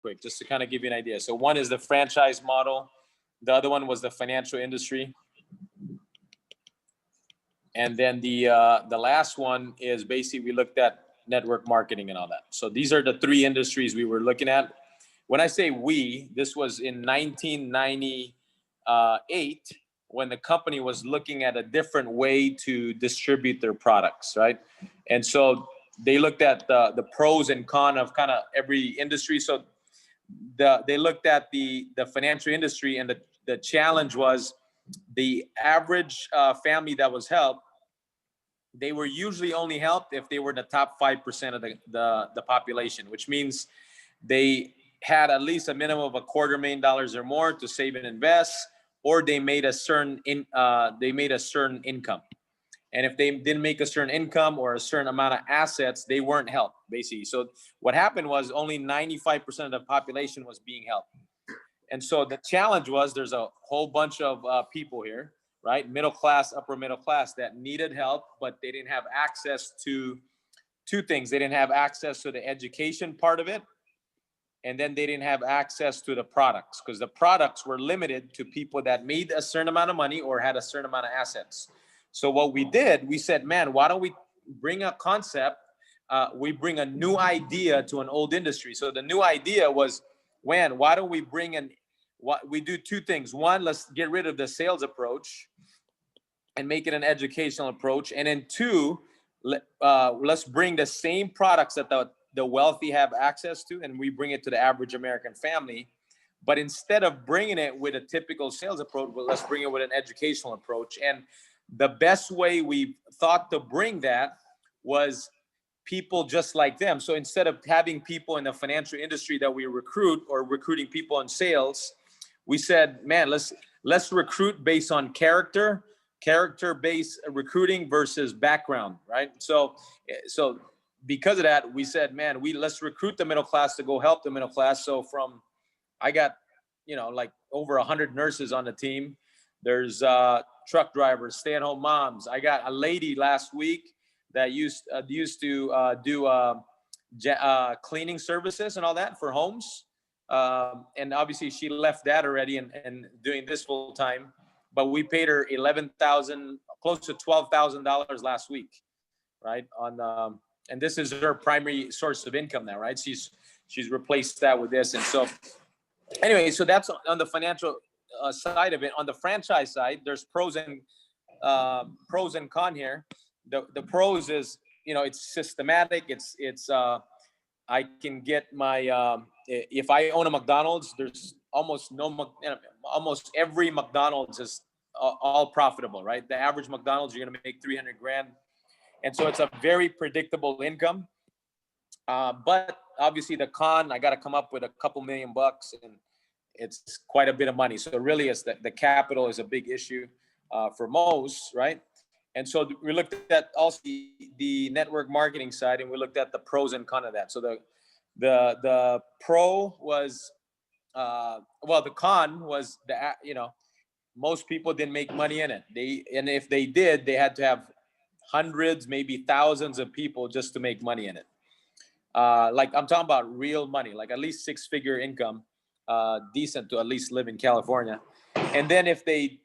quick, just to kind of give you an idea. So one is the franchise model. The other one was the financial industry. And then the last one is basically we looked at network marketing and all that. So these are the three industries we were looking at. When I say we, this was in 1998 when the company was looking at a different way to distribute their products, right? And so they looked at the pros and cons of kind of every industry. So they looked at the financial industry, and the challenge was the average family that was helped, they were usually only helped if they were in the top 5% of the population, which means they had at least a minimum of $250,000 or more to save and invest, or they made a certain income. And if they didn't make a certain income or a certain amount of assets, they weren't helped, basically. So what happened was only 95% of the population was being helped. And so the challenge was there's a whole bunch of people here, right? Middle class, upper middle class that needed help, but they didn't have access to two things. They didn't have access to the education part of it. And then they didn't have access to the products, because the products were limited to people that made a certain amount of money or had a certain amount of assets. So what we did, we said, man, why don't we bring a concept? We bring a new idea to an old industry. So the new idea was, why don't we bring in, we do two things. One, let's get rid of the sales approach and make it an educational approach. And then two, let's bring the same products that the wealthy have access to, and we bring it to the average American family. But instead of bringing it with a typical sales approach, let's bring it with an educational approach. And the best way we thought to bring that was people just like them. So instead of having people in the financial industry that we recruit or recruiting people in sales, we said, man, let's recruit based on character-based recruiting versus background, right? So because of that, we said, man, let's recruit the middle class to go help the middle class. So I got, like over 100 nurses on the team. There's truck drivers, stay-at-home moms. I got a lady last week that used to do cleaning services and all that for homes. And obviously she left that already and doing this full time. But we paid her $11,000, close to $12,000 last week, right? And this is her primary source of income now, right? She's replaced that with this. And so anyway, so that's on the financial side of it. On the franchise side, there's pros and con here. The pros is, it's systematic. It's I can get my if I own a McDonald's, there's almost every McDonald's is all profitable, right? The average McDonald's, you're gonna make $300,000. And so it's a very predictable income. But obviously the con, I got to come up with a couple $1 million, and it's quite a bit of money. So really it's the capital is a big issue for most, right? And so we looked at also the network marketing side, and we looked at the pros and cons of that. So the pro was, the con was most people didn't make money in it. And if they did, they had to have hundreds, maybe thousands of people just to make money in it. Like I'm talking about real money, like at least 6-figure income, decent to at least live in California. And then the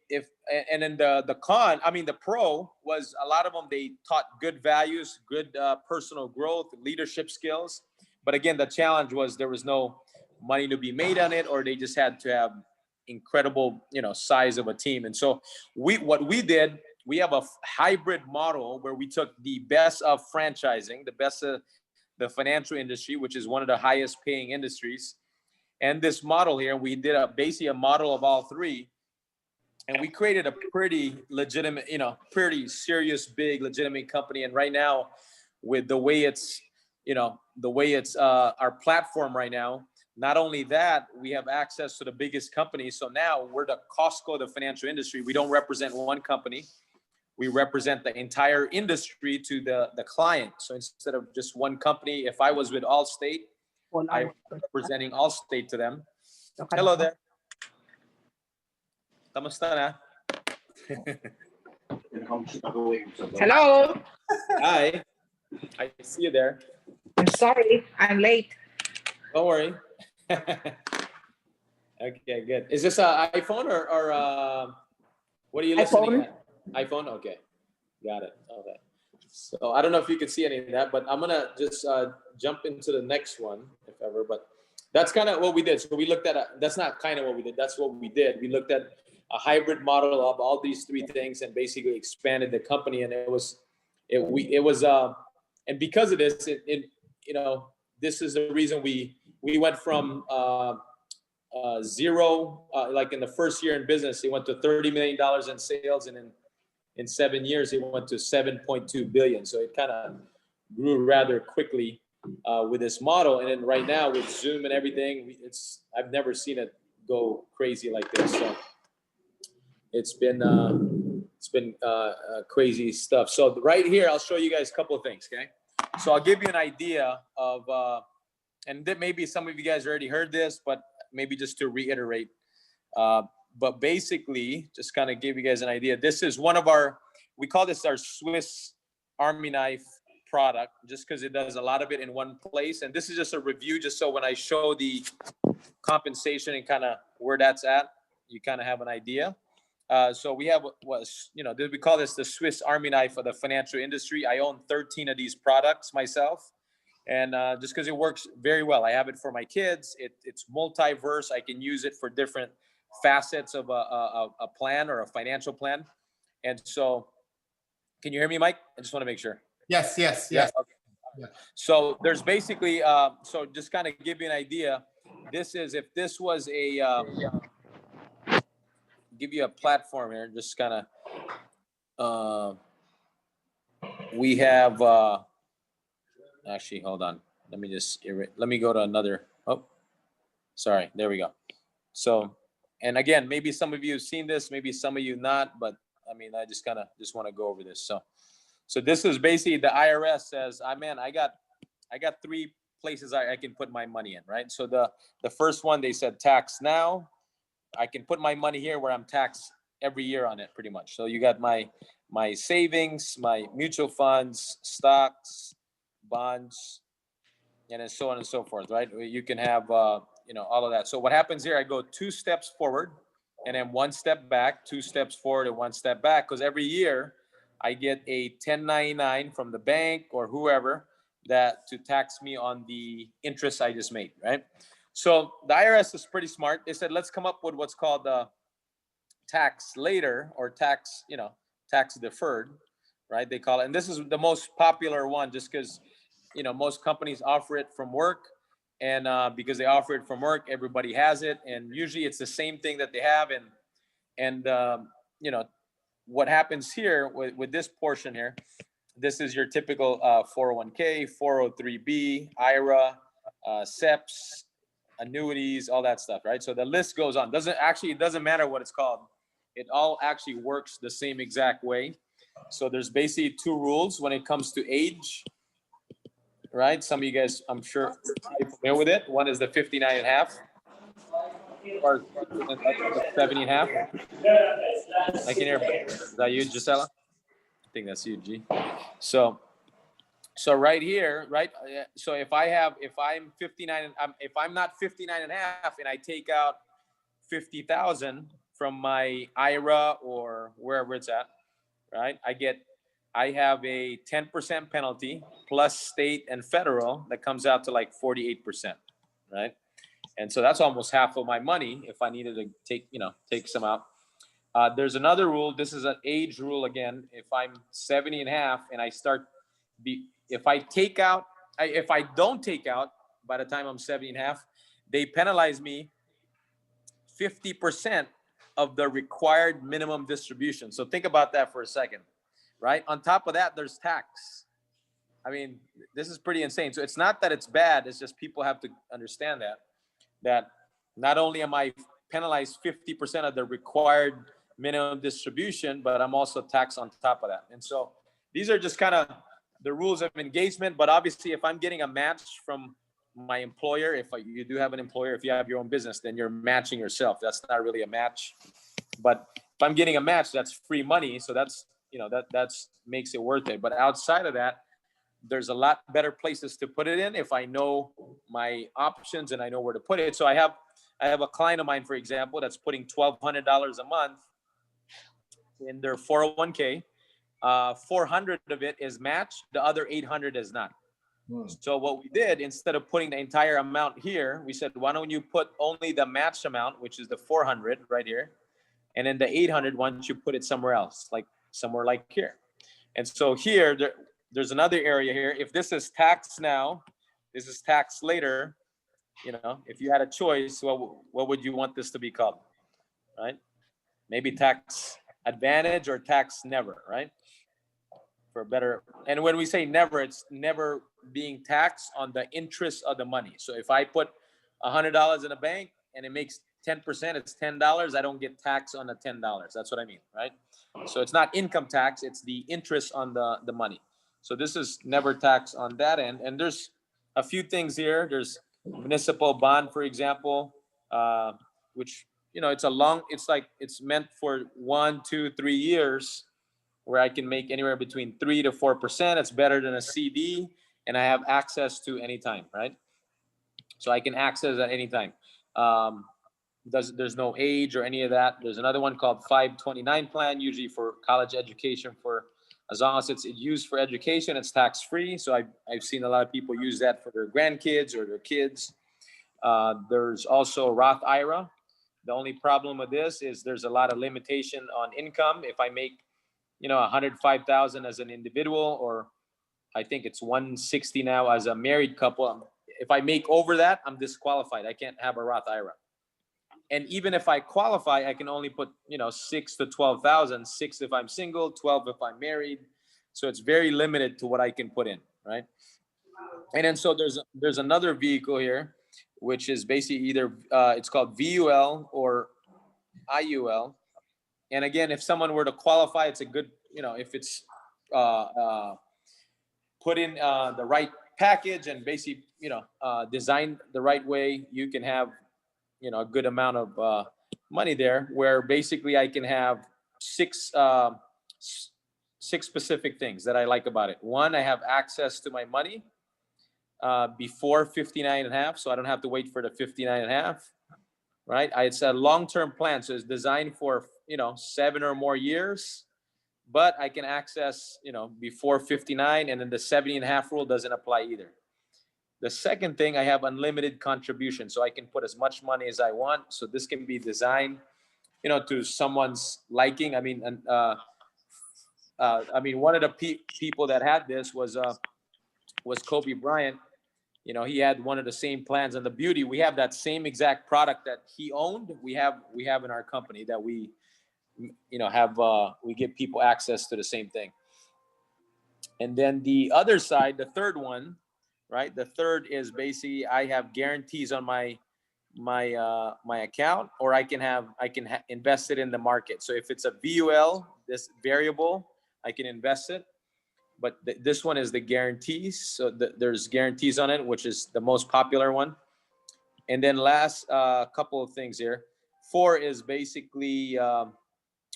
pro was a lot of them, they taught good values, good personal growth, leadership skills. But again, the challenge was there was no money to be made on it, or they just had to have incredible, size of a team. And so what we did, we have a hybrid model where we took the best of franchising, the best of the financial industry, which is one of the highest paying industries. And this model here, we did basically a model of all three. And we created a pretty legitimate, pretty serious, big, legitimate company. And right now, with the way it's our platform right now, not only that, we have access to the biggest companies. So now we're the Costco of the financial industry. We don't represent one company. We represent the entire industry to the client. So instead of just one company, if I was with Allstate, I'm representing Allstate to them. Hello there. Kamusta na? Hello. Hi. I see you there. I'm sorry, I'm late. Don't worry. Okay, good. Is this an iPhone or what are you listening iPhone. at? iPhone? Okay, got it. Okay. So I don't know if you can see any of that, but I'm gonna just jump into the next one, if ever. But that's kind of what we did. So we looked at that's not kind of what we did. That's what we did. We looked at a hybrid model of all these three things and basically expanded the company. And and because of this, this is the reason we went from zero, like in the first year in business, it went to $30 million in sales, and in 7 years, it went to 7.2 billion. So it kind of grew rather quickly with this model. And then right now with Zoom and everything, I've never seen it go crazy like this. So it's been crazy stuff. So right here, I'll show you guys a couple of things. Okay. So I'll give you an idea of, and maybe some of you guys already heard this, but maybe just to reiterate, but basically, just kind of give you guys an idea. This is one of we call this our Swiss Army knife product, just because it does a lot of it in one place. And this is just a review, just so when I show the compensation and kind of where that's at, you kind of have an idea. So we have we call this the Swiss Army knife of the financial industry. I own 13 of these products myself. And just because it works very well. I have it for my kids. It's multiverse. I can use it for different facets of a plan or a financial plan. And so, can you hear me, Mike? I just want to make sure. Yes. Yeah, okay. Yeah. So there's basically, so just kind of give you an idea. This is, if this was give you a platform here, just kind of, we have, actually, hold on. Let me go to another. Oh, sorry. There we go. So, and again, maybe some of you have seen this, maybe some of you not, but I mean, I just want to go over this. So this is basically the IRS says, I got three places I can put my money in, right? So the first one, they said tax now. I can put my money here where I'm taxed every year on it, pretty much. So you got my savings, my mutual funds, stocks, bonds, and then so on and so forth, right? You can have, all of that. So what happens here, I go 2 steps forward and then 1 step back, 2 steps forward and 1 step back. Because every year I get a 1099 from the bank or whoever to tax me on the interest I just made, right? So the IRS is pretty smart. They said, let's come up with what's called the tax later or tax deferred, right? They call it. And this is the most popular one just because, most companies offer it from work. And because they offer it from work, everybody has it. And usually it's the same thing that they have. And what happens here with this portion here, this is your typical 401k, 403b, IRA, SEPs, annuities, all that stuff, right? So the list goes on. It doesn't matter what it's called. It all actually works the same exact way. So there's basically 2 rules when it comes to age, right? Some of you guys, I'm sure, are familiar with it. One is the 59 and a half, or 70 and a half. I can hear. Is that you, Gisela? I think that's you, G. So right here, right? So if I'm 59, if I'm not 59 and a half, and I take out 50,000 from my IRA or wherever it's at, right? I have a 10% penalty plus state and federal that comes out to like 48%, right? And so that's almost half of my money if I needed to take some out. There's another rule. This is an age rule again. If I'm 70 and a half and if I don't take out by the time I'm 70 and a half, they penalize me 50% of the required minimum distribution. So think about that for a second, right? On top of that, there's tax. I mean, this is pretty insane. So it's not that it's bad. It's just people have to understand that not only am I penalized 50% of the required minimum distribution, but I'm also taxed on top of that. And so these are just kind of the rules of engagement. But obviously, if I'm getting a match from my employer, if you do have an employer, if you have your own business, then you're matching yourself. That's not really a match. But if I'm getting a match, that's free money. So that's makes it worth it. But outside of that, there's a lot better places to put it in if I know my options and I know where to put it. So I have a client of mine, for example, that's putting $1,200 a month in their 401k. 400 of it is matched. The other 800 is not. So what we did, instead of putting the entire amount here, we said, why don't you put only the matched amount, which is the 400 right here. And then the 800, why don't you put it somewhere else, like somewhere like here. And so here, there's another area here. If this is taxed now, this is taxed later, you know, if you had a choice, what would you want this to be called, right? Maybe tax advantage or tax never, right? For better. And when we say never, it's never being taxed on the interest of the money. So if I put $100 in a bank and it makes 10%, it's $10. I don't get taxed on the $10. That's what I mean, right? So it's not income tax, it's the interest on the money. So this is never taxed on that end. And there's a few things here. There's municipal bond, for example, which, you know, it's meant for 1, 2, 3 years, where I can make anywhere between 3 to 4%. It's better than a CD, and I have access to anytime, right? So I can access at any time. There's no age or any of that. There's another one called 529 plan, usually for college education. For as long as it's used for education, it's tax free. So I've seen a lot of people use that for their grandkids or their kids. There's also Roth IRA. The only problem with this is there's a lot of limitation on income. If I make, you know, 105,000 as an individual, or I think it's 160 now as a married couple. If I make over that, I'm disqualified. I can't have a Roth IRA. And even if I qualify, I can only put, you know, 6 to 12,000. 6 if I'm single, 12 if I'm married. So it's very limited to what I can put in, right? And then so there's another vehicle here, which is basically either it's called VUL or IUL. And again, if someone were to qualify, it's a good, you know, if it's put in the right package and basically, you know, designed the right way, you can have, you know, a good amount of money there, where basically I can have six specific things that I like about it. One, I have access to my money before 59 and a half, so I don't have to wait for the 59 and a half, right? It's a long-term plan, so it's designed for, you know, 7 or more years, but I can access, you know, before 59, and then the 70 and a half rule doesn't apply either. The second thing, I have unlimited contribution, so I can put as much money as I want. So this can be designed, you know, to someone's liking. I mean, one of the people that had this was Kobe Bryant. You know, he had one of the same plans. And the beauty, we have that same exact product that he owned. We have in our company that we, you know, have we give people access to the same thing. And then the other side, the third one, right? The third is basically I have guarantees on my account, or I can invest it in the market. So if it's a VUL, this variable, I can invest it. But this one is the guarantees. So there's guarantees on it, which is the most popular one. And then last couple of things here. 4 is basically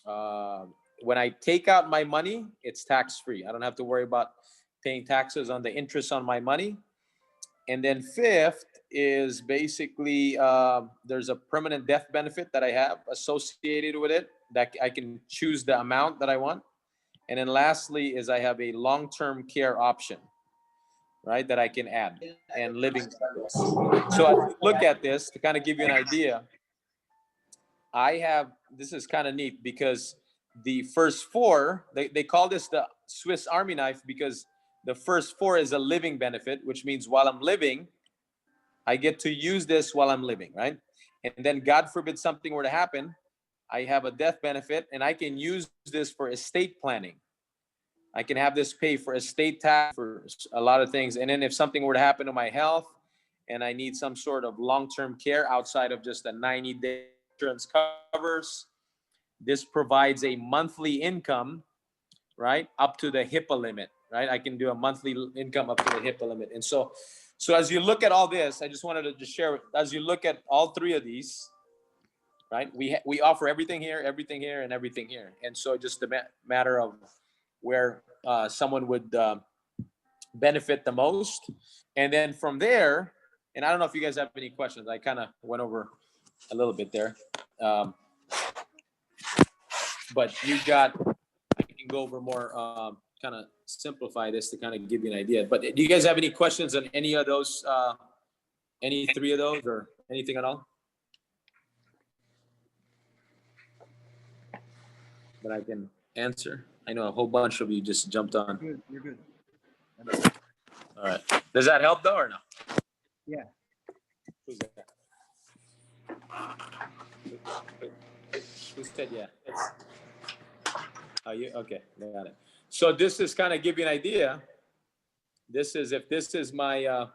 when I take out my money, it's tax free. I don't have to worry about paying taxes on the interest on my money. And then 5th is basically there's a permanent death benefit that I have associated with it, that I can choose the amount that I want. And then lastly is I have a long-term care option, right, that I can add, and living benefits. So as you look at this, to kind of give you an idea, this is kind of neat, because the first 4, they call this the Swiss Army knife, because the first 4 is a living benefit, which means while I'm living, I get to use this while I'm living, right? And then God forbid something were to happen, I have a death benefit, and I can use this for estate planning. I can have this pay for estate tax, for a lot of things. And then if something were to happen to my health and I need some sort of long-term care outside of just a 90-day insurance covers, this provides a monthly income, right, up to the HIPAA limit, right? I can do a monthly income up to the HIPAA limit. And so as you look at all this, I just wanted to just share, as you look at all 3 of these, right, we offer everything here, and everything here. And so just a matter of where someone would benefit the most. And then from there, and I don't know if you guys have any questions. I kind of went over a little bit there. But I can go over more, kind of simplify this to kind of give you an idea. But do you guys have any questions on any of those, any three of those or anything at all? That I can answer. I know a whole bunch of you just jumped on. You're good. All right. Does that help though or no? Yeah. Who's that? Who said yeah? Are you okay? Got it. So this is kind of give you an idea. This is my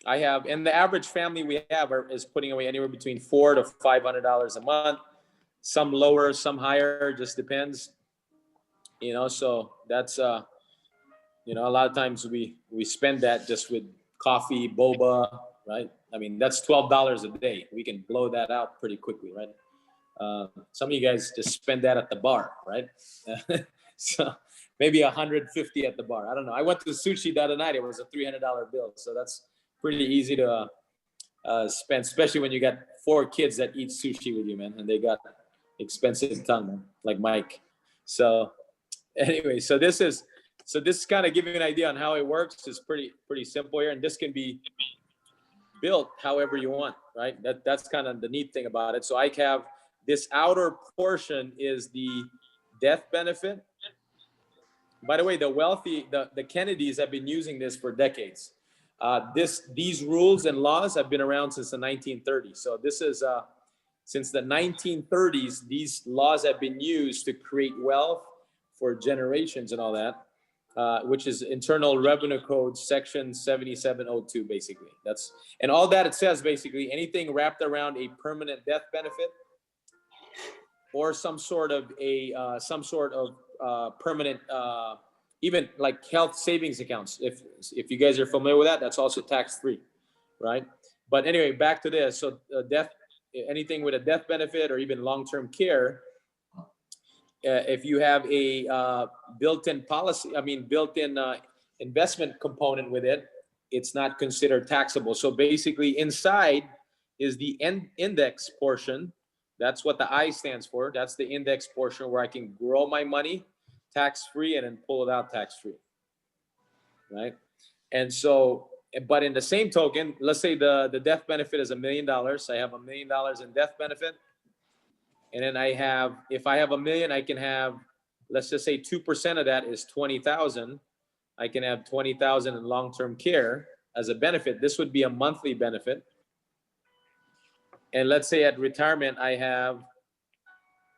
I have, and the average family we have is putting away anywhere between $400 to $500 a month. Some lower, some higher, just depends. So that's a lot of times we spend that just with coffee, boba, right? I mean, that's $12 a day. We can blow that out pretty quickly, right? Some of you guys just spend that at the bar, right? So maybe 150 at the bar. I don't know. I went to sushi the other night. It was a $300 bill. So that's pretty easy to spend, especially when you got 4 kids that eat sushi with you, man, and they got expensive tongue, man, like Mike. So anyway, so this kind of giving you an idea on how it works. It's pretty simple here, and this can be built however you want, right? That's kind of the neat thing about it. So I have this outer portion is the death benefit. By the way, the Kennedys have been using this for decades. These rules and laws have been around since the 1930s. So this is since the 1930s, these laws have been used to create wealth for generations and all that, which is Internal Revenue Code Section 7702, basically. And all that it says, basically, anything wrapped around a permanent death benefit or some sort of permanent, even like health savings accounts. If you guys are familiar with that, that's also tax-free, right? But anyway, back to this. So anything with a death benefit or even long-term care, if you have a built-in investment component with it, it's not considered taxable. So basically inside is the index portion. That's what the I stands for. That's the index portion where I can grow my money tax-free and then pull it out tax-free, right? And so, but in the same token, let's say the death benefit is $1 million. I have $1 million in death benefit. And then if I have $1 million, I can have, let's just say 2% of that is 20,000. I can have 20,000 in long-term care as a benefit. This would be a monthly benefit. And let's say at retirement, I have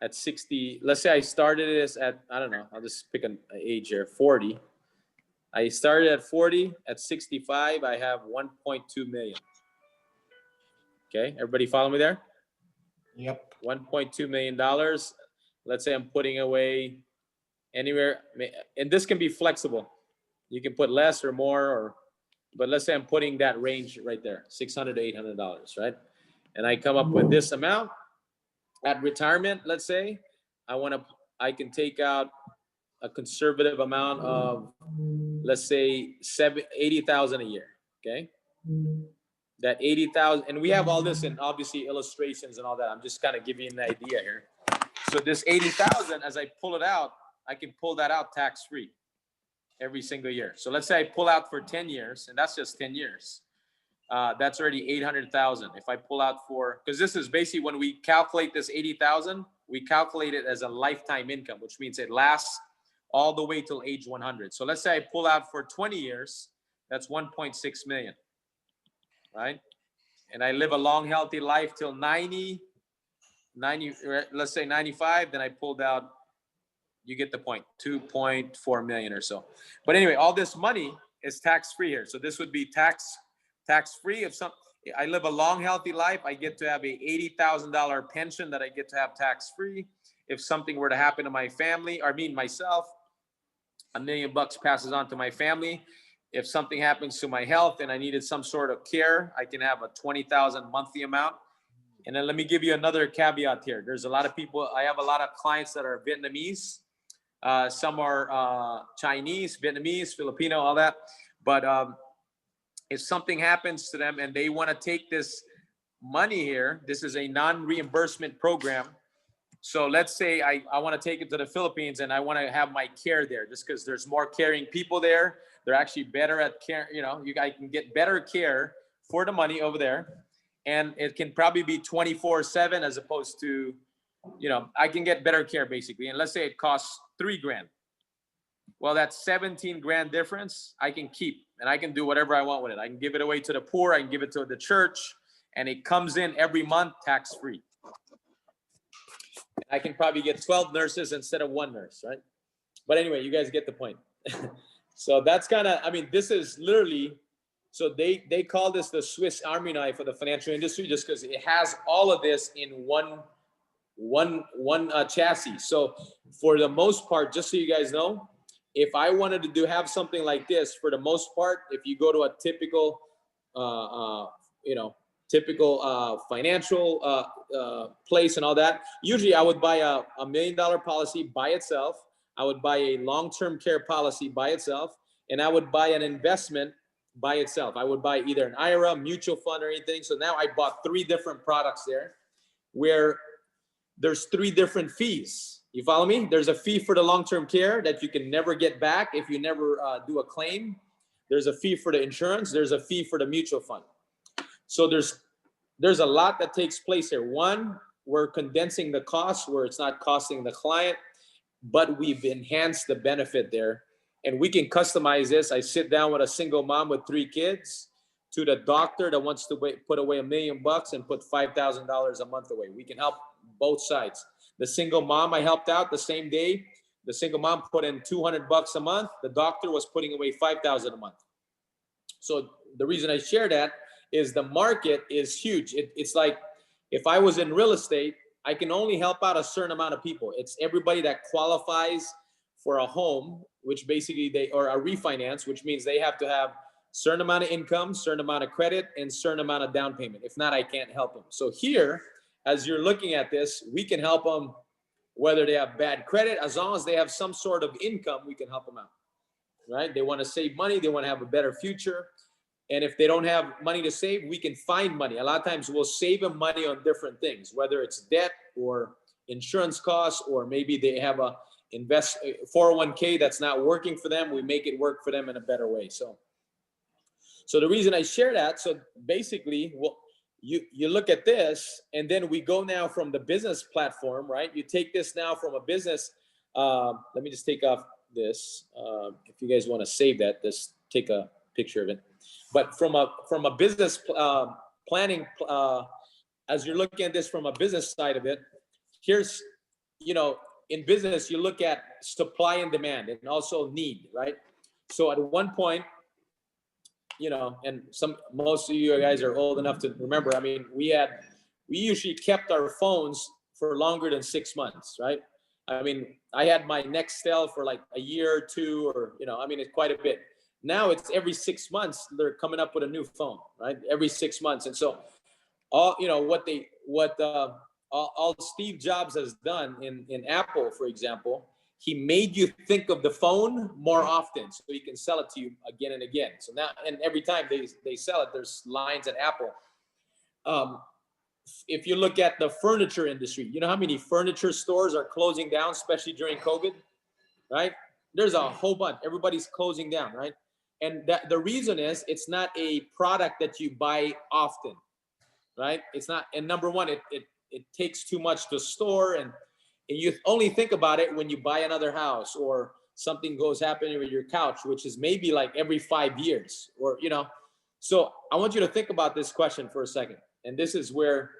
at 60, let's say I started this at, I don't know, I'll just pick an age here, 40. I started at 40, at 65, I have 1.2 million. Okay, everybody follow me there? Yep. $1.2 million. Let's say I'm putting away anywhere, and this can be flexible. You can put less or more, but let's say I'm putting that range right there, $600 to $800, right? And I come up with this amount at retirement. Let's say I can take out a conservative amount of, let's say 80,000 a year. Okay. That 80,000, and we have all this in obviously illustrations and all that. I'm just kind of giving you an idea here. So this 80,000, as I pull it out, I can pull that out tax-free every single year. So let's say I pull out for 10 years, and that's just 10 years. That's already 800,000. If I pull out because this is basically when we calculate this 80,000, we calculate it as a lifetime income, which means it lasts all the way till age 100. So let's say I pull out for 20 years, that's 1.6 million, right? And I live a long, healthy life till 90, let's say 95, then I pulled out, you get the point, 2.4 million or so. But anyway, all this money is tax-free here. So this would be tax-free. If I live a long, healthy life, I get to have a $80,000 pension that I get to have tax-free. If something were to happen to my family, or myself, $1 million passes on to my family. If something happens to my health and I needed some sort of care, I can have a 20,000 monthly amount. And then let me give you another caveat here. There's a lot of people, I have a lot of clients that are Vietnamese. Some are Chinese, Vietnamese, Filipino, all that. But if something happens to them and they want to take this money here, this is a non-reimbursement program. So let's say I want to take it to the Philippines and I want to have my care there just because there's more caring people there. They're actually better at care. You know, I can get better care for the money over there. And it can probably be 24/7 as opposed to, you know, I can get better care basically. And let's say it costs $3,000. Well, that's 17 grand difference I can keep, and I can do whatever I want with it. I can give it away to the poor. I can give it to the church, and it comes in every month tax-free. I can probably get 12 nurses instead of one nurse, right? But anyway, you guys get the point. So that's kind of, I mean, this is literally, so they call this the Swiss Army knife for the financial industry just because it has all of this in one chassis. So for the most part, just so you guys know, if I wanted to have something like this, for the most part, if you go to a typical, financial place and all that, usually I would buy a $1 million policy by itself. I would buy a long-term care policy by itself, and I would buy an investment by itself. I would buy either an IRA, mutual fund, or anything. So now I bought 3 different products there where there's 3 different fees. You follow me? There's a fee for the long-term care that you can never get back if you never do a claim. There's a fee for the insurance. There's a fee for the mutual fund. So there's a lot that takes place here. One, we're condensing the cost where it's not costing the client, but we've enhanced the benefit there. And we can customize this. I sit down with a single mom with 3 kids to the doctor that wants to put away $1 million and put $5,000 a month away. We can help both sides. The single mom I helped out the same day. The single mom put in $200 a month. The doctor was putting away $5,000 a month. So the reason I share that is the market is huge. It's like if I was in real estate, I can only help out a certain amount of people. It's everybody that qualifies for a home, which basically or a refinance, which means they have to have certain amount of income, certain amount of credit, and certain amount of down payment. If not, I can't help them. So here, as you're looking at this, we can help them whether they have bad credit. As long as they have some sort of income, we can help them out, right? They want to save money. They want to have a better future. And if they don't have money to save, we can find money. A lot of times we'll save them money on different things, whether it's debt or insurance costs, or maybe they have a 401k that's not working for them. We make it work for them in a better way. So the reason I share that, so basically, well, you look at this, and then we go now from the business platform, right? You take this now from a business. Let me just take off this. If you guys want to save that, just take a picture of it. But from a business planning, as you're looking at this from a business side of it, here's, in business, you look at supply and demand and also need, right? So at one point, and most of you guys are old enough to remember, I mean, we usually kept our phones for longer than 6 months, right? I mean, I had my Nextel for like a year or 2, or, it's quite a bit. Now it's every 6 months, they're coming up with a new phone, right? Every 6 months. And so all Steve Jobs has done in Apple, for example, he made you think of the phone more often so he can sell it to you again and again. So now, and every time they sell it, there's lines at Apple. If you look at the furniture industry, you know how many furniture stores are closing down, especially during COVID, right? There's a whole bunch. Everybody's closing down, right? And the reason is it's not a product that you buy often, right? It's not. And number one, it takes too much to store, and you only think about it when you buy another house or something goes happening with your couch, which is maybe like every 5 years, or So I want you to think about this question for a second, and this is where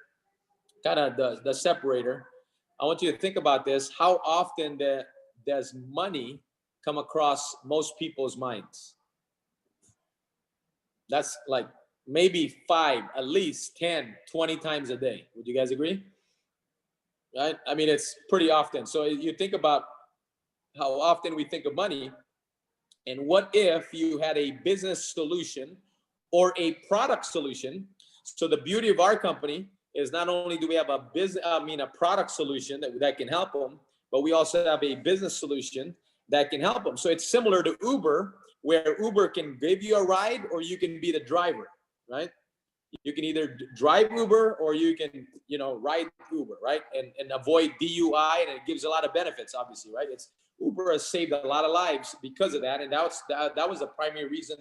kind of the separator. I want you to think about this. How often does money come across most people's minds? That's like maybe 5, at least 10, 20 times a day. Would you guys agree? Right? I mean, it's pretty often. So you think about how often we think of money, and what if you had a business solution or a product solution? So the beauty of our company is not only do we have a product solution that can help them, but we also have a business solution that can help them. So it's similar to Uber, where Uber can give you a ride or you can be the driver, right? You can either drive Uber or you can, ride Uber, right? And avoid DUI, and it gives a lot of benefits, obviously, right? Uber has saved a lot of lives because of that, and that was the primary reason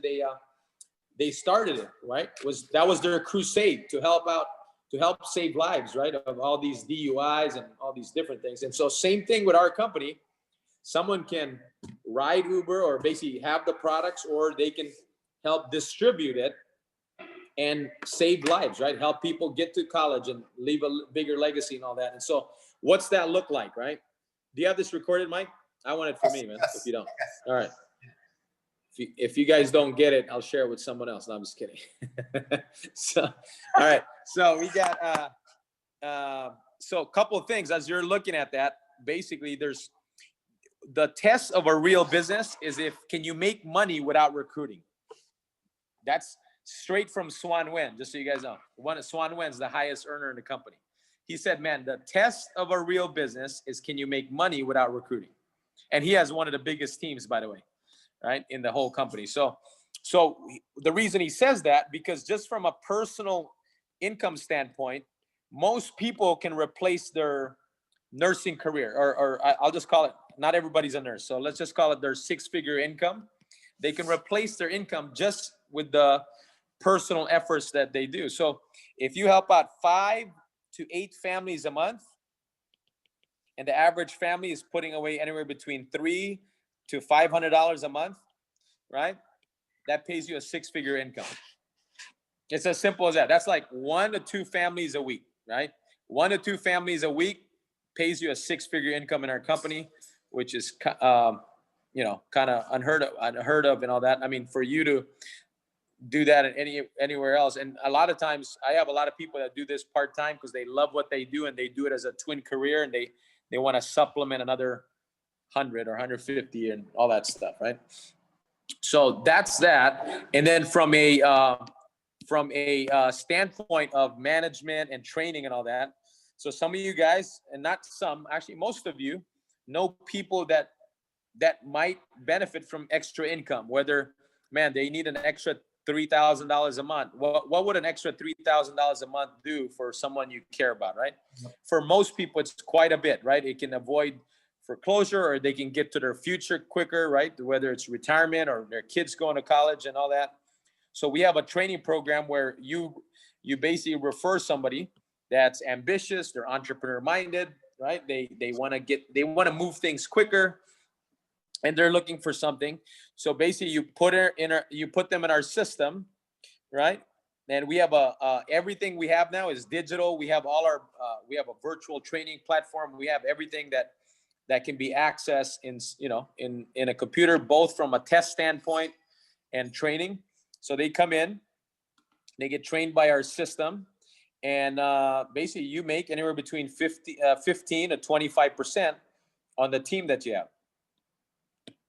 they started it, right? That was their crusade to help save lives, right? Of all these DUIs and all these different things. And so same thing with our company. Someone can ride Uber or basically have the products, or they can help distribute it and save lives, right? Help people get to college and leave a bigger legacy and all that. And so what's that look like, right? Do you have this recorded, Mike? I want it for me, man, if you don't. All right. If you guys don't get it, I'll share it with someone else. No, I'm just kidding. So, all right. So we got, so a couple of things as you're looking at that. Basically, there's the test of a real business is can you make money without recruiting? That's straight from Swan Nguyen, just so you guys know. Swan Nguyen's the highest earner in the company. He said, man, the test of a real business is can you make money without recruiting? And he has one of the biggest teams, by the way, right, in the whole company. So the reason he says that, because just from a personal income standpoint, most people can replace their nursing career, or I'll just call it, not everybody's a nurse. So let's just call it their 6-figure income. They can replace their income just with the personal efforts that they do. So if you help out 5 to 8 families a month, and the average family is putting away anywhere between $300 to $500 a month, right? That pays you a 6-figure income. It's as simple as that. That's like 1 to 2 families a week, right? 1 to 2 families a week pays you a 6-figure income in our company, which is, kind of unheard of and all that. I mean, for you to do that anywhere else. And a lot of times I have a lot of people that do this part-time because they love what they do and they do it as a twin career, and they want to supplement another 100 or 150 and all that stuff, right? So that's that. And then from a standpoint of management and training and all that, so some of you guys, and not some, actually most of you, know people that might benefit from extra income, whether, man, they need an extra $3,000 a month. What would an extra $3,000 a month do for someone you care about, right? For most people, it's quite a bit, right? It can avoid foreclosure, or they can get to their future quicker, right? Whether it's retirement or their kids going to college and all that. So we have a training program where you basically refer somebody that's ambitious, they're entrepreneur minded, right? They want to move things quicker, and they're looking for something. So basically you put them in our system, right? And we have everything we have now is digital. We have we have a virtual training platform. We have everything that can be accessed in a computer, both from a test standpoint and training. So they come in, they get trained by our system, and basically you make anywhere between 15 to 25% on the team that you have.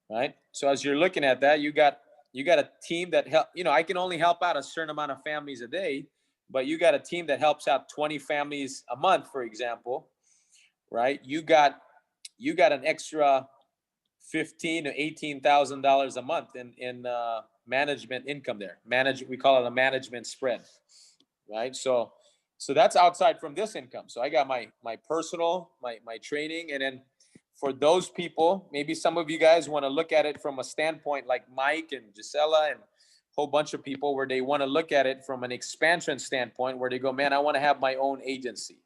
Right. So as you're looking at that, you got a team that I can only help out a certain amount of families a day, but you got a team that helps out 20 families a month, for example, right? You got an extra $15,000 to $18,000 a month in management income there. We call it a management spread, right? So that's outside from this income. So I got my personal, my training, and then for those people, maybe some of you guys want to look at it from a standpoint like Mike and Gisela and a whole bunch of people, where they want to look at it from an expansion standpoint, where they go, man, I want to have my own agency,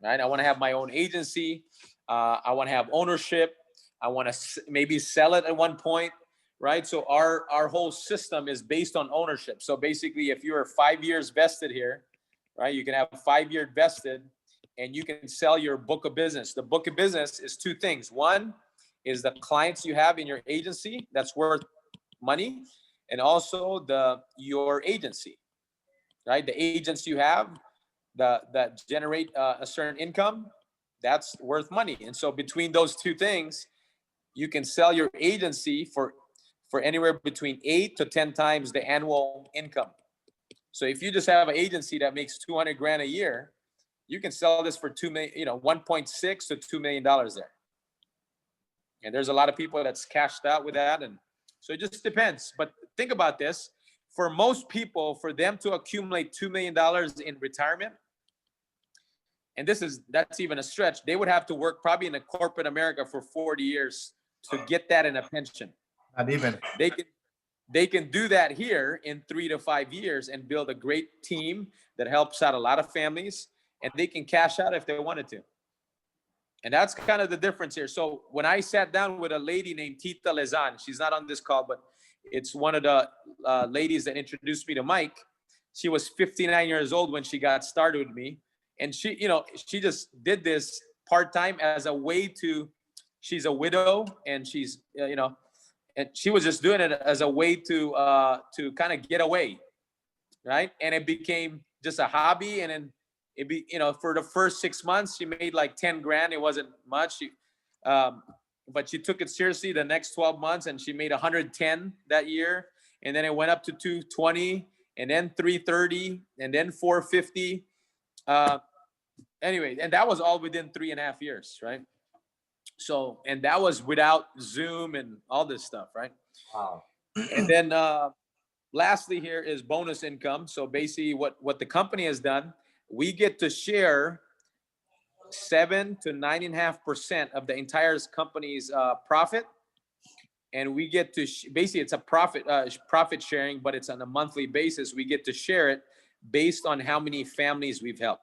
right? I want to have my own agency. I want to have ownership. I want to maybe sell it at one point, right? So our whole system is based on ownership. So basically, if you're 5 years vested here, right, you can have 5-year vested, and you can sell your book of business. The book of business is 2 things. One is the clients you have in your agency that's worth money, and also your agency, right? The agents you have that generate a certain income, that's worth money. And so between those 2 things, you can sell your agency for anywhere between 8 to 10 times the annual income. So if you just have an agency that makes $200,000 a year, you can sell this for $1.6 to $2 million there. And there's a lot of people that's cashed out with that. And So it just depends. But think about this. For most people, for them to accumulate $2 million in retirement, and that's even a stretch, they would have to work probably in a corporate America for 40 years to get that in a pension. Not even. They can do that here in 3 to 5 years and build a great team that helps out a lot of families, and they can cash out if they wanted to. And that's kind of the difference here. So when I sat down with a lady named Tita Lezan, she's not on this call, but it's one of the ladies that introduced me to Mike. She was 59 years old when she got started with me. And she, she just did this part-time as a way to, she's a widow, and she's, and she was just doing it as a way to kind of get away, right? And it became just a hobby. And then it be, for the first 6 months, she made like 10 grand. It wasn't much. But she took it seriously the next 12 months, and she made 110 that year. And then it went up to 220, and then 330, and then 450. Anyway, and that was all within 3.5 years, right? So, and that was without Zoom and all this stuff, right? Wow. And then lastly here is bonus income. So basically what the company has done, we get to share 7 to 9.5% of the entire company's profit. And we get to, basically it's a profit sharing, but it's on a monthly basis. We get to share it based on how many families we've helped.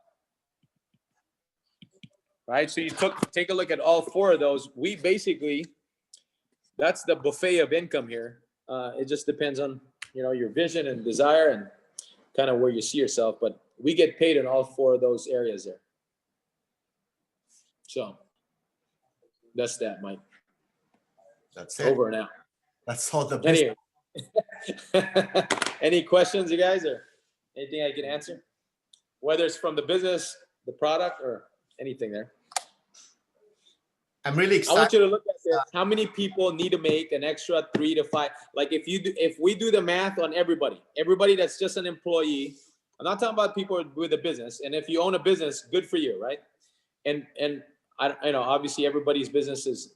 Right, so you take a look at all 4 of those. We basically, that's the buffet of income here. It just depends on your vision and desire and kind of where you see yourself. But we get paid in all 4 of those areas there. So that's that, Mike. That's it. Over and out. That's all the business. Anyway. Any questions, you guys, or anything I can answer? Whether it's from the business, the product, or anything there. I'm really excited. I want you to look at this. How many people need to make an extra 3 to 5? Like if we do the math on everybody that's just an employee. I'm not talking about people with a business. And if you own a business, good for you, right? And I know obviously everybody's business is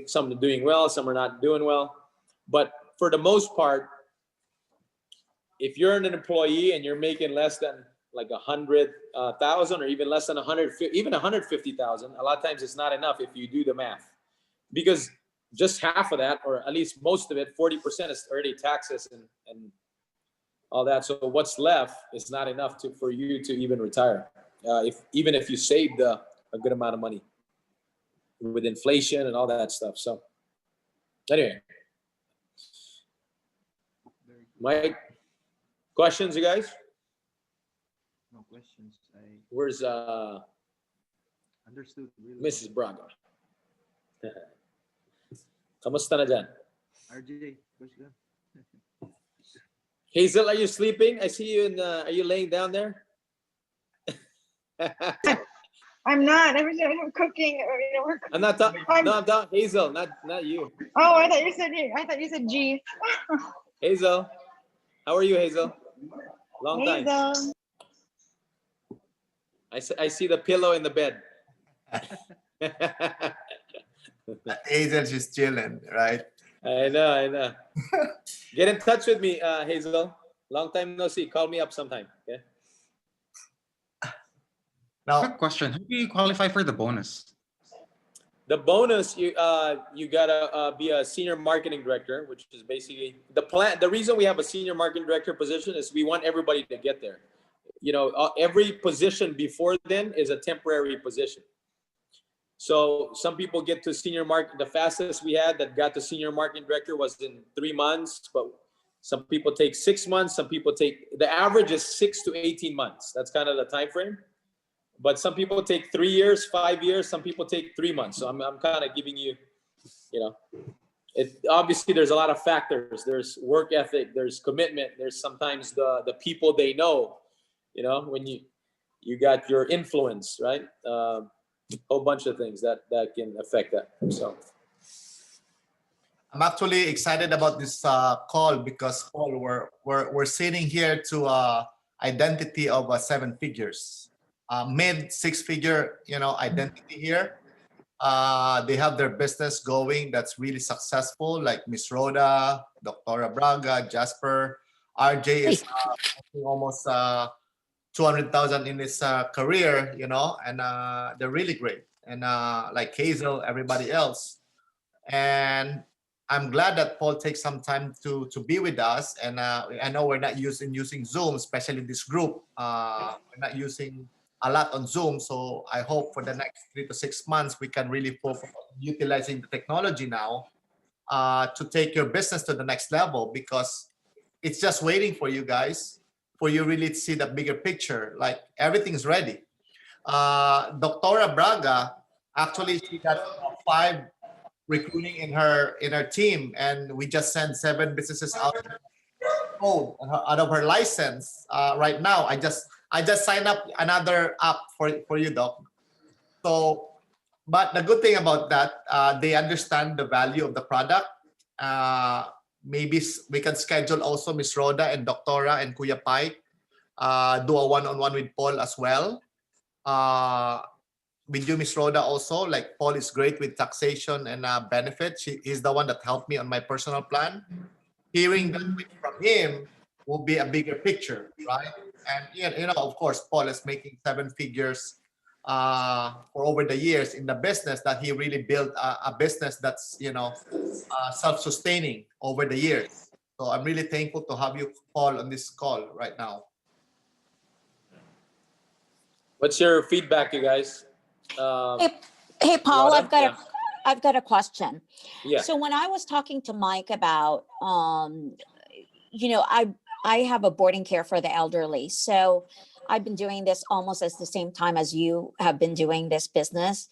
some are doing well, some are not doing well. But for the most part, if you're an employee and you're making less than like 100,000 or even less than 150,000, a lot of times it's not enough if you do the math, because just half of that, or at least most of it, 40% is already taxes and all that. So what's left is not enough for you to even retire. Even if you saved a good amount of money with inflation and all that stuff. So anyway, Mike, questions, you guys? No questions. Where's Understood. Really Mrs. Braga? Kamusta na dyan? RJ, what's good? Hazel, are you sleeping? I see you are you laying down there? I'm not. I'm cooking. I'm not talking. No, I'm talking Hazel, not you. Oh, I thought you said G. Hazel, how are you, Hazel? Long time. Hazel. I see the pillow in the bed. Hazel's just chilling, right? I know. Get in touch with me, Hazel. Long time no see. Call me up sometime. Okay. Now, Quick question: how do you qualify for the bonus? The bonus, you gotta be a senior marketing director, which is basically the plan. The reason we have a senior marketing director position is we want everybody to get there. Every position before then is a temporary position. So some people get to senior market. The fastest we had that got to senior marketing director was in 3 months, but some people take 6 months. Some people the average is 6 to 18 months. That's kind of the time frame. But some people take 3 years, 5 years. Some people take 3 months. So I'm kind of giving you, obviously there's a lot of factors. There's work ethic, there's commitment. There's sometimes the people they know, when you got your influence, right? Whole bunch of things that can affect that. So I'm actually excited about this call because Paul, we're sitting here to identity of 7 figures, mid 6-figure, identity here. They have their business going that's really successful, like Miss Rhoda, Dr. Braga, Jasper. RJ is making almost 200,000 in his career, you know, and they're really great. And like Hazel, everybody else. And I'm glad that Paul takes some time to be with us. And I know we're not using Zoom, especially this group. We're not using a lot on Zoom. So I hope for the next 3 to 6 months we can really focus on utilizing the technology now to take your business to the next level, because it's just waiting for you guys, for you really to see the bigger picture. Like everything's ready. Doctora Braga, actually, she got 5 recruiting in her team, and we just sent 7 businesses out of her license right now. I just signed up another app for you, Doc. So, but the good thing about that, they understand the value of the product. Maybe we can schedule also Miss Rhoda and Doctora and Kuya Pike do a one-on-one with Paul as well. With you, Miss Rhoda, also, like Paul is great with taxation and benefits. He's the one that helped me on my personal plan. Hearing that from him will be a bigger picture, right? And you know, of course, Paul is making 7 figures for over the years in the business, that he really built a business that's, you know, self-sustaining over the years. So I'm really thankful to have you, Paul, on this call right now. What's your feedback, you guys? Hey, Paul, Rhoda? I've got a question. Yeah. So when I was talking to Mike about, you know, I have a boarding care for the elderly. So I've been doing this almost at the same time as you have been doing this business.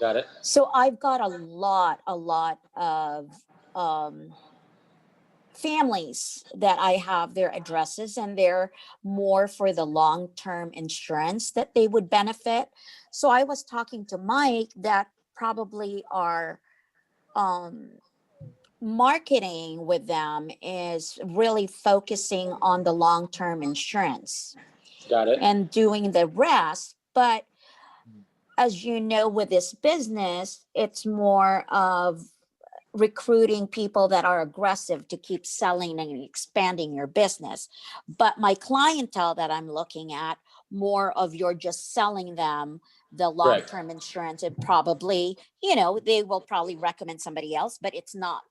Got it. So I've got a lot of families that I have their addresses, and they're more for the long-term insurance that they would benefit. So I was talking to Mike that probably our marketing with them is really focusing on the long-term insurance Got it. and doing the rest. But as you know, with this business, it's more of recruiting people that are aggressive to keep selling and expanding your business. But my clientele that I'm looking at, more of you're just selling them the long-term insurance, and probably, you know, they will probably recommend somebody else, but it's not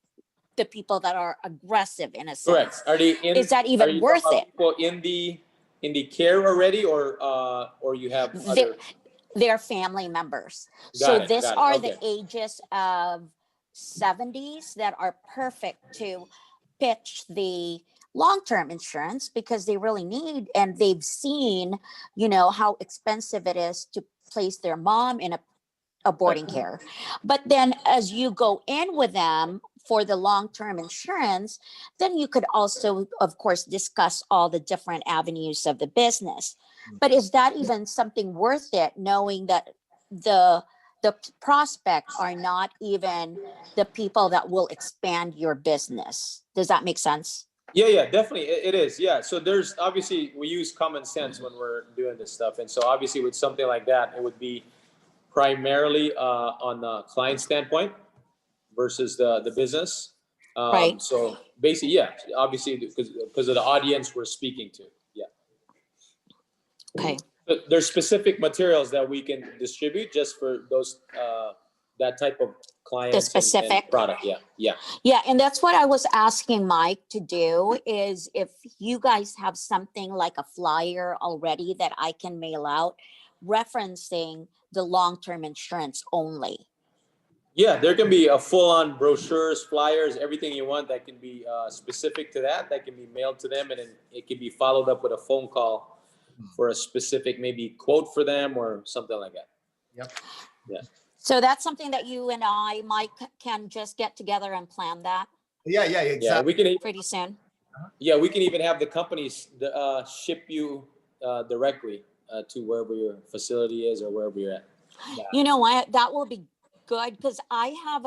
the people that are aggressive in a sense. Correct. Are they in? Is that even worth it? People in the care already, or you have other? They're family members. Got it, This got it. are Okay. the ages of 70s that are perfect to pitch the long-term insurance, because they really need, and they've seen, you know, how expensive it is to place their mom in a boarding care. But then as you go in with them for the long-term insurance, then you could also, of course, discuss all the different avenues of the business. But is that even something worth it, knowing that the prospects are not even the people that will expand your business? Does that make sense? Yeah, definitely. It is. Yeah. So there's obviously, we use common sense when we're doing this stuff. And so obviously with something like that, it would be primarily on the client standpoint versus the business. Right. So basically, yeah, obviously because of the audience we're speaking to. Yeah. Okay. But there's specific materials that we can distribute just for those, that type of clients. The specific and product. Yeah. Yeah, and that's what I was asking Mike to do, is if you guys have something like a flyer already that I can mail out referencing the long-term insurance only. Yeah, there can be a full-on brochures, flyers, everything you want that can be specific to that can be mailed to them, and then it can be followed up with a phone call for a specific maybe quote for them or something like that. Yep. Yeah. So that's something that you and I, Mike, can just get together and plan that Yeah, Yeah, exactly. we can. pretty soon. Yeah, we can even have the companies ship you directly to wherever your facility is or wherever you're at. You know what? That will be good, because I have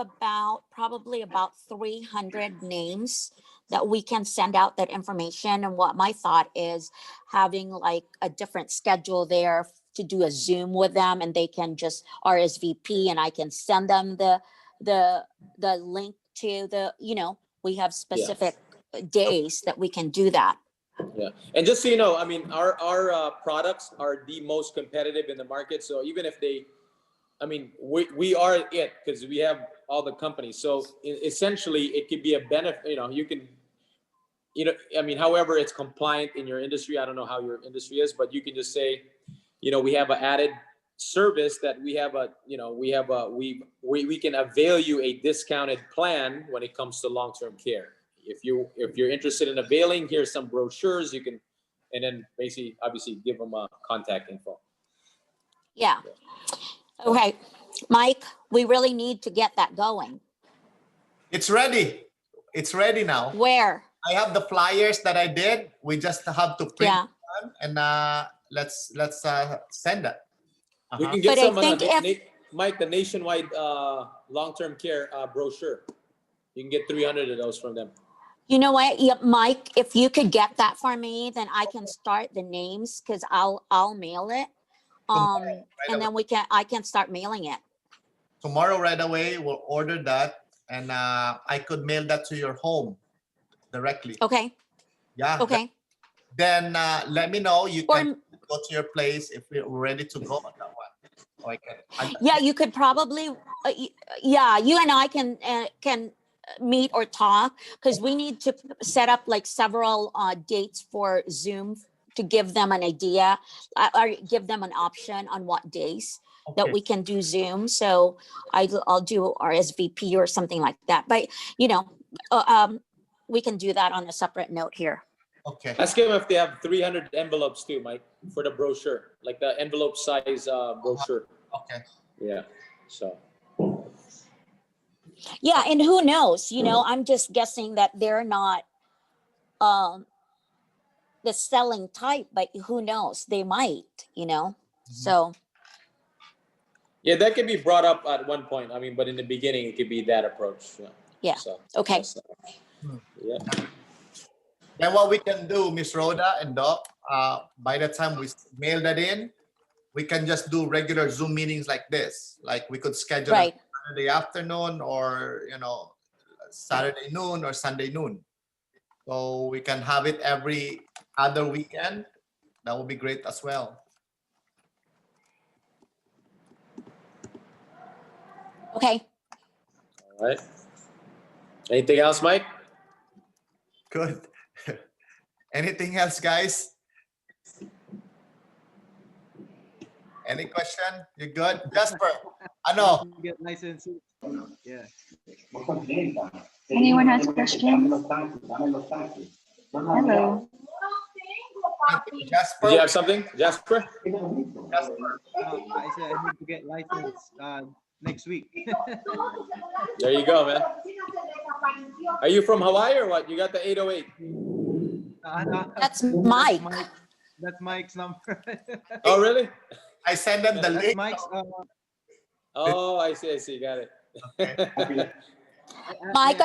probably about 300 names that we can send out that information. And what my thought is having like a different schedule there to do a Zoom with them, and they can just RSVP, and I can send them the link to the, we have specific days that we can do that. Yeah, and just so you know, I mean, our products are the most competitive in the market. So even if we are it, because we have all the companies. So essentially, it could be a benefit. However it's compliant in your industry. I don't know how your industry is, but you can just say, we have an added service that we can avail you a discounted plan when it comes to long-term care. If you're interested in availing, here's some brochures you can, and then basically obviously give them a contact info. Yeah. Okay, Mike, we really need to get that going. It's ready. It's ready now. Where? I have the flyers that I did. We just have to print Yeah. them and let's send it. We can get But I some think Mike, the nationwide long-term care brochure. You can get 300 of those from them. You know what, Mike, if you could get that for me, then I can start the names, because I'll mail it. And then I can start mailing it. Tomorrow right away, we'll order that, and I could mail that to your home directly. Okay. Yeah. Okay. Then let me know. You Or can go to your place if we're ready to go on that one. Or yeah, you could probably, you and I can meet or talk, because we need to set up like several dates for Zoom to give them an idea, or give them an option on what days that we can do Zoom. So I'll do RSVP or something like that. But we can do that on a separate note here. Okay. Ask them if they have 300 envelopes too, Mike, for the brochure, like the envelope size brochure. Okay. Yeah. So. Yeah, and who knows? I'm just guessing that they're not the selling type, but who knows? They might, So Yeah, that could be brought up at one point. But in the beginning, it could be that approach. Yeah. So, Okay. Yeah. Then what we can do, Miss Rhoda and Doc, by the time we mail that in, we can just do regular Zoom meetings like this. Like we could schedule right. it Saturday afternoon, or Saturday noon or Sunday noon. So we can have it every other weekend. That would be great as well. Okay. All right. Anything else, Mike? Good. Anything else, guys? Any question? You good? Jasper, ano? Get licenses. Yeah. Anyone has questions? Hello. Jasper? Did you have something, Jasper? Jasper. I said I need to get license next week. There you go, man. Are you from Hawaii or what? You got the 808. That's Mike. That's Mike's number. Oh, really? I send them the That's link. Mike's. Oh, I see. Got it. Okay. Mike,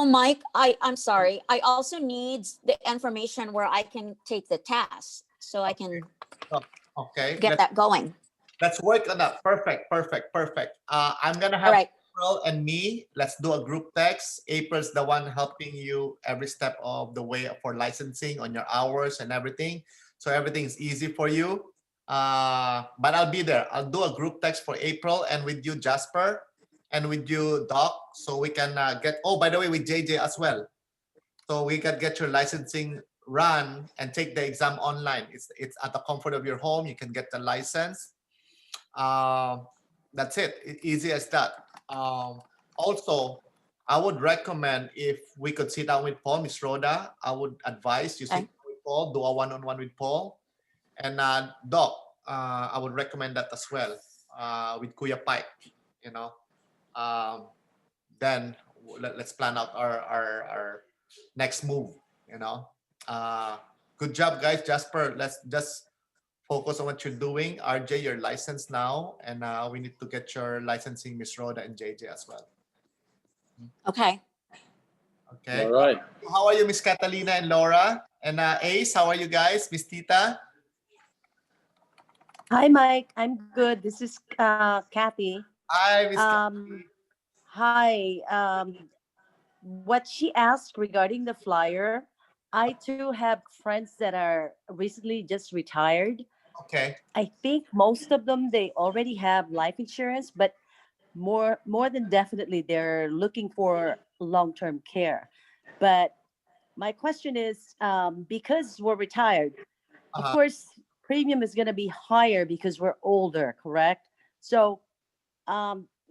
Mike, I'm sorry. I also need the information where I can take the test, so I can Okay. get that going. Let's work on that. Perfect. I'm gonna have All right. April and me. Let's do a group text. April's the one helping you every step of the way for licensing on your hours and everything. So everything is easy for you. But I'll be there. I'll do a group text for April, and with you, Jasper, and with you, Doc, so we can get. Oh, by the way, with JJ as well. So we can get your licensing run and take the exam online. It's at the comfort of your home. You can get the license. That's it. Easy as that. Also, I would recommend if we could sit down with Paul, Miss Rhoda. I would advise you sit down with Paul, do a one-on-one with Paul, and Doc. I would recommend that as well with Kuya Pike. Then let's plan out our next move. Good job, guys. Jasper, let's just focus on what you're doing. RJ, you're licensed now, and we need to get your licensing, Miss Rhoda and JJ as well. Okay. Okay. All right. How are you, Miss Catalina and Laura? And Ace, how are you guys? Miss Tita? Hi, Mike. I'm good. This is Kathy. Hi, Miss Hi. What she asked regarding the flyer, I too have friends that are recently just retired. Okay. I think most of them they already have life insurance, but more than definitely they're looking for long-term care. But my question is, because we're retired, of Uh-huh. course, premium is going to be higher because we're older, correct? So,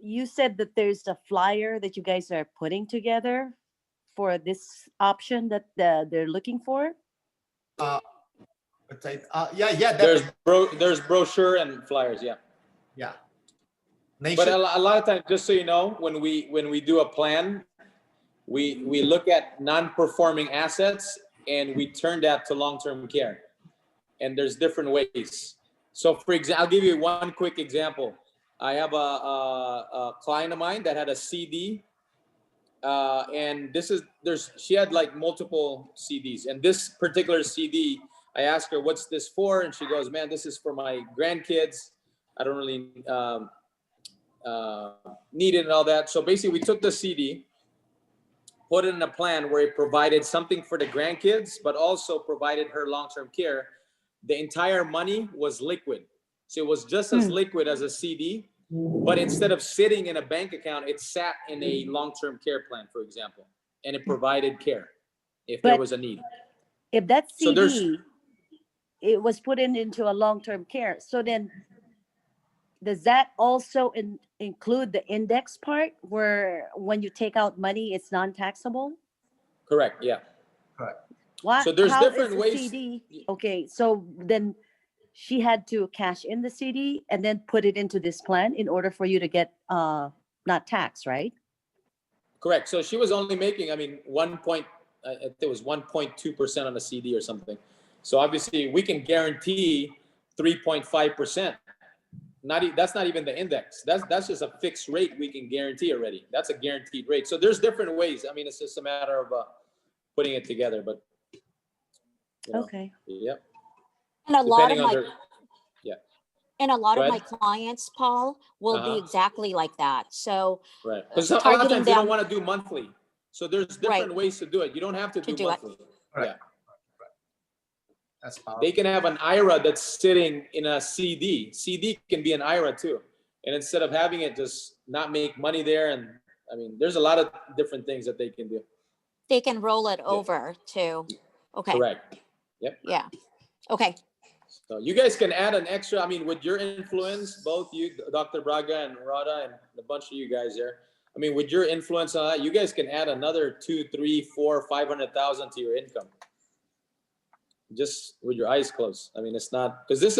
you said that there's a flyer that you guys are putting together for this option that they're looking for. Uh, yeah, definitely. There's brochure and flyers, yeah. Yeah. But Nation. a lot of times, just so you know, when we do a plan, we look at non-performing assets and we turn that to long-term care. And there's different ways. So for example, I'll give you one quick example. I have a client of mine that had a CD, and she had like multiple CDs, and this particular CD, I asked her, "What's this for?" And she goes, "Man, this is for my grandkids. I don't really need it and all that." So basically, we took the CD, put it in a plan where it provided something for the grandkids, but also provided her long-term care. The entire money was liquid. So it was just as liquid as a CD, but instead of sitting in a bank account, it sat in a long-term care plan, for example, and it provided care if there But was a need. if that So there's CD it was put into a long-term care, so then does that also include the index part where when you take out money, it's non-taxable? correct, yeah. Correct. What? So there's How is different the ways. CD? Okay, so then she had to cash in the CD and then put it into this plan in order for you to get not tax, right? Correct. So she was only making, I mean, I think it was 1.2% on a CD or something. So obviously we can guarantee 3.5%. That's not even the index. That's just a fixed rate we can guarantee already. That's a guaranteed rate. So there's different ways. I mean, it's just a matter of putting it together. But Okay. yep. And a lot of Depending on my their, yeah. and a lot Go of my ahead. clients, Paul, will be Uh-huh. exactly like that. So Right. Because a lot of targeting times they don't them want to do monthly. So there's right different ways to do it. You don't have to to do do it. monthly. Right. Yeah. That's powerful. They can have an IRA that's sitting in a CD. CD can be an IRA too. And instead of having it just not make money there, and I mean, there's a lot of different things that they can do. They can roll it over to. Okay. Correct. Yep. Yeah. Okay. So you guys can add an extra, I mean, with your influence, both you, Dr. Braga and Rada, and a bunch of you guys there. I mean, with your influence on that, you guys can add another 2, 3, 4, 500,000 to your income. Just with your eyes closed. I mean, it's not, because this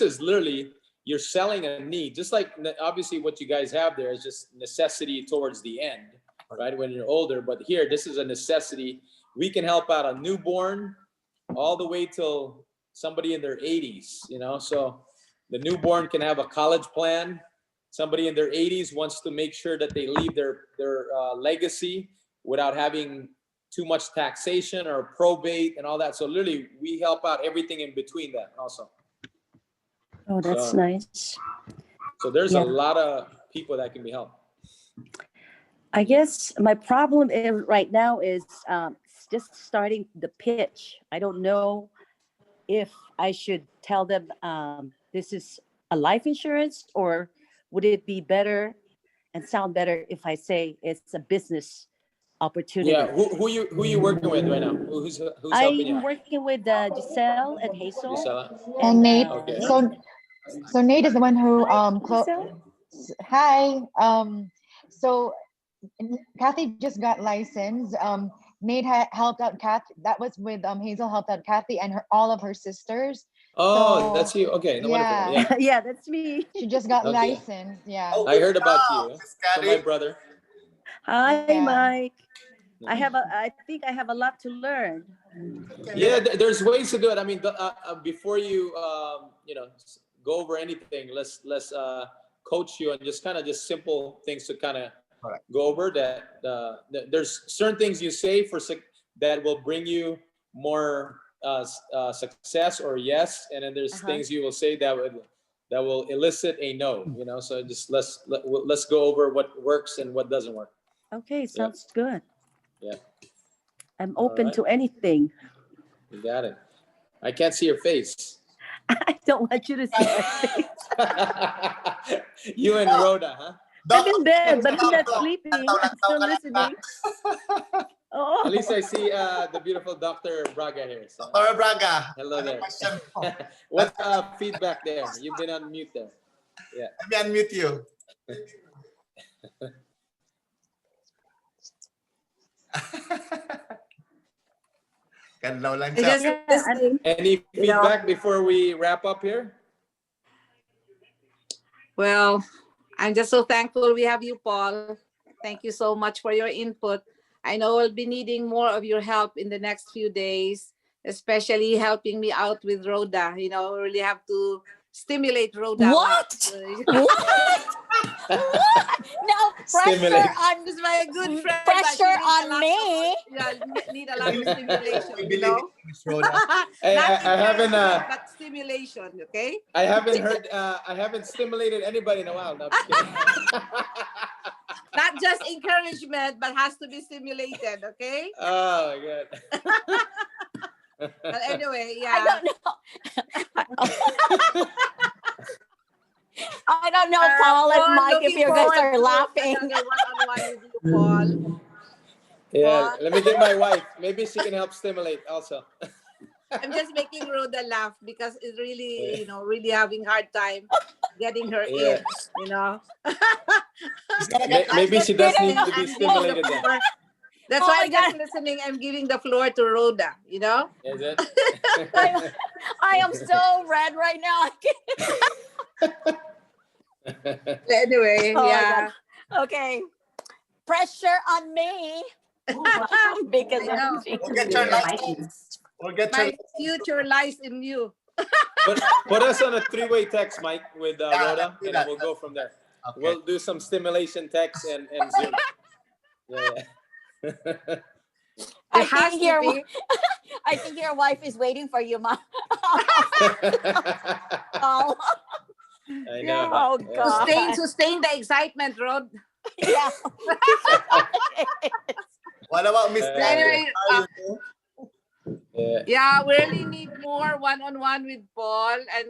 is literally, you're selling a need. Just like obviously what you guys have there is just necessity towards the end, right? When you're older, but here, this is a necessity. We can help out a newborn all the way till somebody in their 80s, so the newborn can have a college plan. Somebody in their 80s wants to make sure that they leave their legacy without having too much taxation or probate and all that. So literally we help out everything in between that also. Oh, that's So- nice. So there's Yeah. a lot of people that can be helped. I guess my problem right now is just starting the pitch. I don't know if I should tell them this is a life insurance, or would it be better and sound better if I say it's a business opportunity? Yeah. Who you working with right now? Who's helping you? I'm working with Giselle and Hazel. Gisela? And Nate. Okay. So Nate is the one who Giselle? Hi. So Kathy just got licensed. Nate helped out Kathy. That was with Hazel helped out Kathy and all of her sisters. Oh, So, that's you. Okay. No, yeah. wonderful. Yeah. Yeah, that's me. She just got Okay. licensed. Yeah. Oh, I heard about wow, you Miss from my Caddy. brother. Hi, Yeah. Mike. I think I have a lot to learn. Yeah, there's ways to do it. I mean, before you go over anything, let's coach you on just kind of just simple things to kind of Correct. go over. That there's certain things you say that will bring you more success or yes, and then there's Uh-huh. things you will say that would that will elicit a no. So just let's go over what works and what doesn't work. Okay, sounds good. Yeah. I'm All open right. to anything. You got it. I can't see your face. I don't want you to see my face. You and Rhoda, huh? I'm in bed, but I'm not Doc, sleeping. nataw I'm still ka lang, listening. Doc. Oh, At least I see the beautiful Dr. Braga here. So. Dr. Braga, Hello ano there. question mo? What feedback there? You've been on mute there. Yeah. Let me unmute you. Kanlaw lang siya. Just listening. Any feedback before we wrap up here? Well, I'm just so thankful we have you, Paul. Thank you so much for your input. I know I'll be needing more of your help in the next few days, especially helping me out with Rhoda. Really have to stimulate Rhoda. What? What? No pressure Stimulate. on This is my good friend. but she pressure needs a on lot me. need a lot of stimulation, We believe in Miss Rhoda. Hey, Not I haven't encouragement, but stimulation, okay? I haven't stimulated anybody in a while. No, I'm just kidding. Not just encouragement, but has to be stimulated, okay? Oh my god. But anyway, I yeah. don't know. I don't know, Paul and Paul, Mike, if looking you guys forward are to laughing. another one-on-one with you, Paul. Yeah, What? let me get my wife. Maybe she can help stimulate also. I'm just making Rhoda laugh because it's really, really having hard time getting her Yeah. in, Maybe she does need to be I'm giving the stimulated then. floor. That's Oh why my I'm just listening. I'm giving the floor to Rhoda, Is it? I am so red right now. Anyway, Oh my yeah. God. Okay. Pressure on me. Because I know. We'll get your license. We'll get your My future lies in you. Put us on a three-way text, Mike, with Rhoda, let's do and that. we'll go from there. Okay. We'll do some stimulation text and Zoom. Yeah. I It has think to be. I think your wife is waiting for you, Ma. Oh, I know. Yeah. oh God. Sustain the excitement, Rod. Yeah. What about Miss Anyway, Yeah. yeah, we really need more one-on-one with Paul, and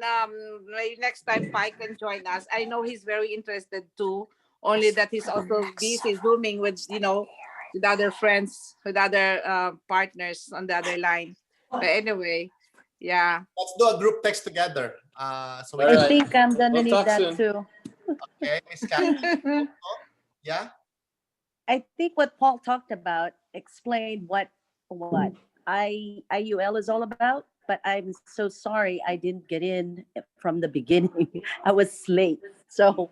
maybe next time Pai can join us. I know he's very interested too. Only that he's also busy zooming with with other friends, with other partners on the other line. But anyway, yeah. Let's do a group text together. So we All can, right. I think I'm gonna We'll need talk that soon. too. okay, Miss Kathy. Yeah. I think what Paul talked about explained what IUL is all about, but I'm so sorry I didn't get in from the beginning. I was late. So